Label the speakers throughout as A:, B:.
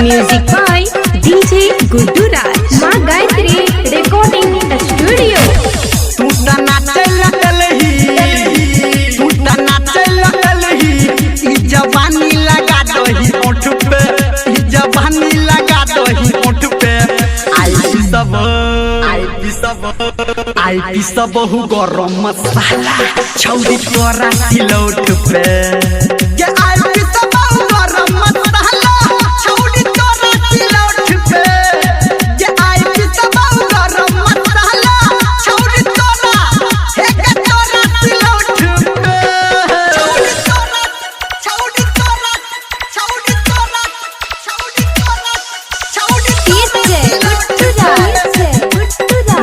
A: Music by DJ Guddu Raj. माँ Gayatri recording studio.
B: तू नाचे लगल ही ई जवानी लगा दही ओठ पे, ई जवानी लगा दही ओठ पे। आई सब हु गरम मसाला छौरी तोरा सिलौट पे। ये आई सब हु गरम मसाला छौरी तोरा सिलौट पे। ये आई सब हु गरम मसाला छौरी तोरा सिलौट पे।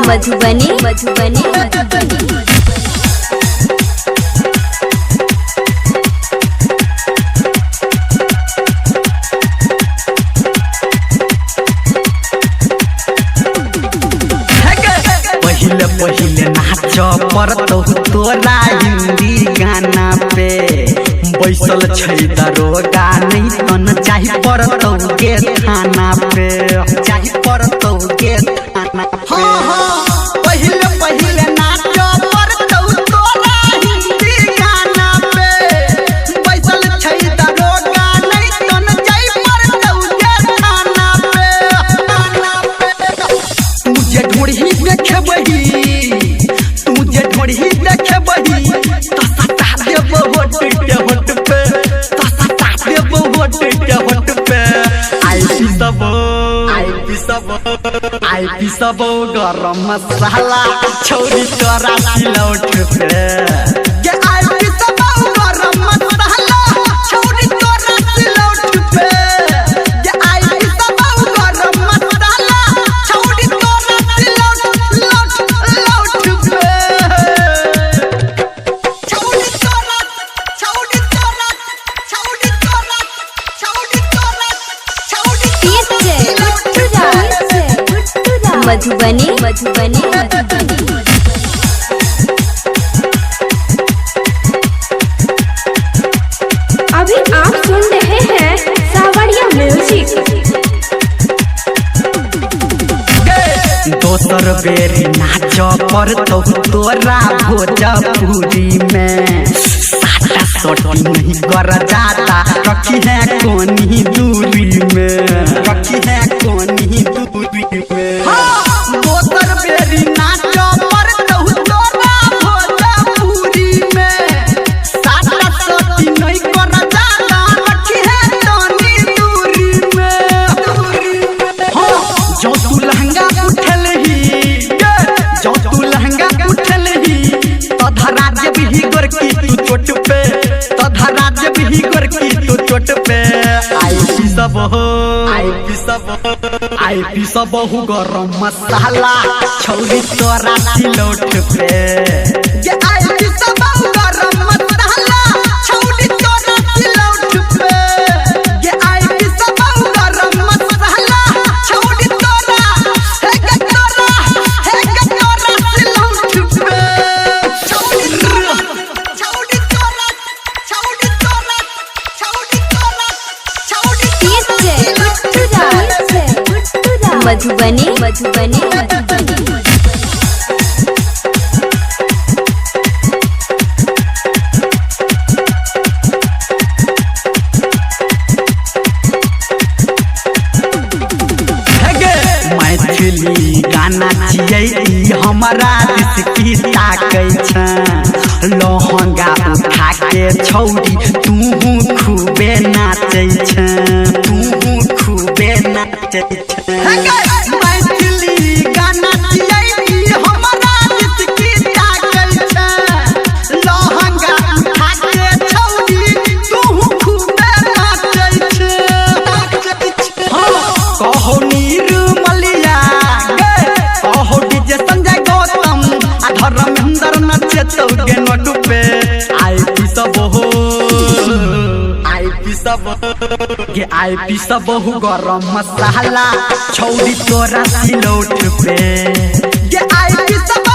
A: मधुबनी
B: पहिले नाच पड़तौ तोरा हिंदी गाना पे। बैसल छै दरोगा नहीं तन चाही पड़तौ के थाना पे, चाही पड़तौ के थाना पे। पहिले नाच पड़तौ तोरा हिंदी गाना पे। बैसल छै दरोगा नहीं तन चाही पड़तौ के थाना पे। तुझे ढोढ़ी देखबही तो सता देबो होट पे, तो सता देबो होट पे। आई पी सब गरम मसाला छौरी तोरा सिलौट पे। ये आई पी सब गरम मसाला छौरी तोरा सिलौट पे। ये आई पी सब गरम मसाला छौरी तोरा सिलौट पे।
A: मधुबनी अभी आप सुन रहे हैं सावरिया म्यूजिक।
B: दोसर बेरी नाच पड़तौ तोरा भोजपुरी में। साटा सोटी नहीं कर जाता रखी है कोनी दूरी में, रखी है कोनी दूरी में। दोसर बेरी नाच पड़तौ तोरा भोजपुरी में। साटा सोटी नहीं कर जाता रखी है कोनी दूरी में। जो तू लहंगा तधरा जब ही गोरकी तू चोट पे, तधरा जब ही गोरकी तू चोट पे। आई पी सब हु गरम मसाला छौरी तोरा सिलौट पे। ये आई पी सब हु गरम मसाला छौरी तोरा सिलौट पे। ये आई पी सब हु गरम मसाला छौरी तोरा सिलौट पे।
A: मधुबनी
B: मैथिली गाना छियै हमारा दिस की ताकै छै। लहंगा उठा के छौरी तू खूबे नाचै छै, तू खूबे नाचै छै। मैथिली गाना छियै हमारा दिस की ताकै छै। लहंगा उठा के छौरी तू खूबे नाचै छै। कहो निर्मलिया कहो डीजे संजय गौतम आ धर्मेंद्र नचेतौ गे नोट पे। आई पी सब हु गरम मसाला छौरी तोरा सिलौट पे। ये आई पी सब